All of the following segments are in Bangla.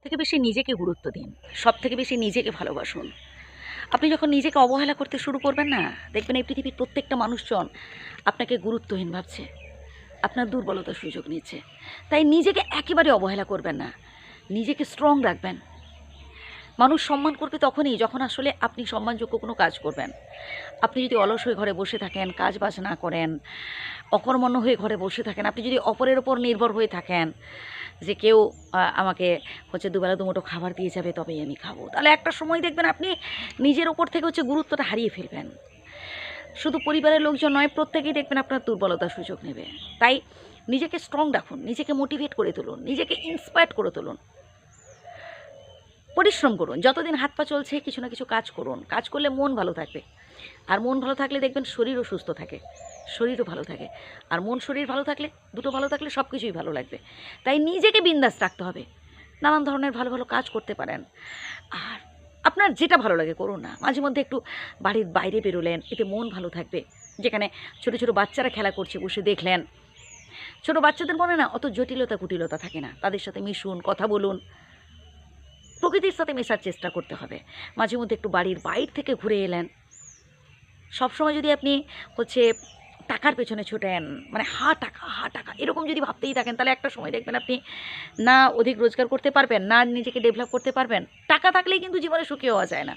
থেকে বেশি নিজেকে গুরুত্ব দিন। সব থেকে বেশি নিজেকে ভালোবাসুন। আপনি যখন নিজেকে অবহেলা করতে শুরু করবেন না, দেখবেন এই পৃথিবীর প্রত্যেকটা মানুষজন আপনাকে গুরুত্বহীন ভাবছে, আপনার দুর্বলতার সুযোগ নিচ্ছে। তাই নিজেকে একেবারে অবহেলা করবেন না, নিজেকে স্ট্রং রাখবেন। মানুষ সম্মান করবে তখনই যখন আসলে আপনি সম্মানযোগ্য কোনো কাজ করবেন। আপনি যদি অলস হয়ে ঘরে বসে থাকেন, কাজ বাজ না করেন, অকর্মণ্য হয়ে ঘরে বসে থাকেন, আপনি যদি অপরের ওপর নির্ভর হয়ে থাকেন যে কেউ আমাকে দুবেলা দুমুঠো খাবার দিয়ে যাবে তবেই আমি খাবো, তাহলে একটা সময় দেখবেন আপনি নিজের ওপর থেকে গুরুত্বটা হারিয়ে ফেলবেন। শুধু পরিবারের লোকজন নয়, প্রত্যেকেই দেখবেন আপনার দুর্বলতার সুযোগ নেবে। তাই নিজেকে স্ট্রং রাখুন, নিজেকে মোটিভেট করে তুলুন, নিজেকে ইন্সপায়ার্ড করে তুলুন। পরিশ্রম করুন, যতদিন হাত পা চলছে কিছু না কিছু কাজ করুন। কাজ করলে মন ভালো থাকবে, আর মন ভালো থাকলে দেখবেন শরীরও সুস্থ থাকে, শরীরও ভালো থাকে। আর মন শরীর ভালো থাকলে, দুটো ভালো থাকলে সব কিছুই ভালো লাগবে। তাই নিজেকে বিন্দাস রাখতে হবে। নানান ধরনের ভালো ভালো কাজ করতে পারেন। আর আপনার যেটা ভালো লাগে করুন না। মাঝে মধ্যে একটু বাড়ির বাইরে বেরোলেন, এতে মন ভালো থাকবে। যেখানে ছোটো ছোটো বাচ্চারা খেলা করছে বসে দেখলেন। ছোটো বাচ্চাদের মনে না অত জটিলতা কুটিলতা থাকে না, তাদের সাথে মিশুন, কথা বলুন। প্রকৃতির সাথে মেশার চেষ্টা করতে হবে। মাঝে মধ্যে একটু বাড়ির বাইর থেকে ঘুরে এলেন। সবসময় যদি আপনি টাকার পেছনে ছোটেন, মানে হা টাকা এরকম যদি ভাবতেই থাকেন, তাহলে একটা সময় দেখবেন আপনি না অধিক রোজগার করতে পারবেন, না নিজেকে ডেভেলপ করতে পারবেন। টাকা থাকলেই কিন্তু জীবনে সুখী হওয়া যায় না।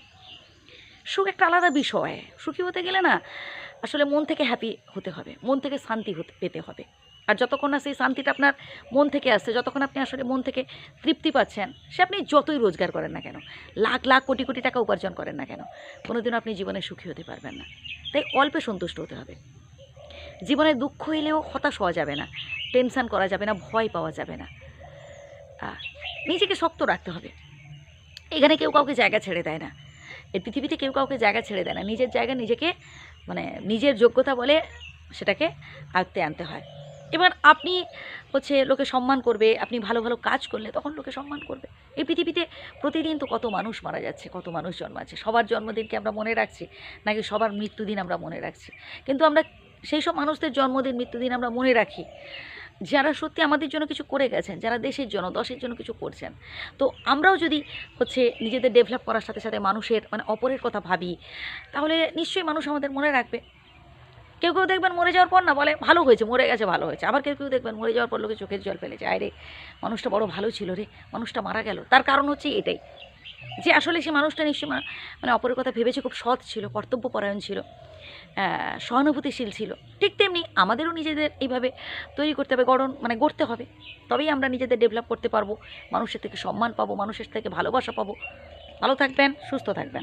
সুখ একটা আলাদা বিষয়। সুখী হতে গেলে না আসলে মন থেকে হ্যাপি হতে হবে, মন থেকে শান্তি পেতে হবে। আর যতক্ষণ না সেই শান্তিটা আপনার মন থেকে আসছে, যতক্ষণ আপনি আসলে মন থেকে তৃপ্তি পাচ্ছেন, সে আপনি যতই রোজগার করেন না কেন, লাখ লাখ কোটি কোটি টাকা উপার্জন করেন না কেন, কোনোদিনও আপনি জীবনে সুখী হতে পারবেন না। তাই অল্পে সন্তুষ্ট হতে হবে। জীবনে দুঃখ এলেও হতাশ হওয়া যাবে না, টেনশান করা যাবে না, ভয় পাওয়া যাবে না। নিজেকে শক্ত রাখতে হবে। এখানে কেউ কাউকে জায়গা ছেড়ে দেয় না, এই পৃথিবীতে কেউ কাউকে জায়গা ছেড়ে দেয় না। নিজের জায়গা নিজেকে, মানে নিজের যোগ্যতা বলে সেটাকে আয়ত্তে আনতে হয়। এবার আপনি লোকে সম্মান করবে, আপনি ভালো ভালো কাজ করলে তখন লোকে সম্মান করবে। এই পৃথিবীতে প্রতিদিন তো কত মানুষ মারা যাচ্ছে, কত মানুষ জন্মাচ্ছে। সবার জন্মদিনকে আমরা মনে রাখছি নাকি সবার মৃত্যুদিন আমরা মনে রাখছি? কিন্তু আমরা সেই সব মানুষদের জন্মদিন, মৃত্যুদিন আমরা মনে রাখি যারা সত্যি আমাদের জন্য কিছু করে গেছেন, যারা দেশের জন্য, দশের জন্য কিছু করছেন। তো আমরাও যদি নিজেদের ডেভেলপ করার সাথে সাথে মানুষের, মানে অপরের কথা ভাবি, তাহলে নিশ্চয়ই মানুষ আমাদের মনে রাখবে। কেউ কেউ দেখবেন মরে যাওয়ার পর না বলে ভালো হয়েছে, মরে গেছে ভালো হয়েছে। আবার কেউ কেউ দেখবেন মরে যাওয়ার পর লোকে চোখের জল ফেলেছে, আয় রে মানুষটা বড় ভালো ছিল রে, মানুষটা মারা গেল। তার কারণ এটাই যে আসলে সে মানুষটা নিশ্চয়ই মানে অপরের কথা ভেবেছে, খুব সৎ ছিল, কর্তব্যপরায়ণ ছিল, সহানুভূতিশীল ছিল। ঠিক তেমনি আমাদেরও নিজেদের এইভাবে তৈরি করতে হবে, গড়তে হবে। তবেই আমরা নিজেদের ডেভেলপ করতে পারবো, মানুষের থেকে সম্মান পাবো, মানুষের থেকে ভালোবাসা পাবো। ভালো থাকবেন, সুস্থ থাকবেন।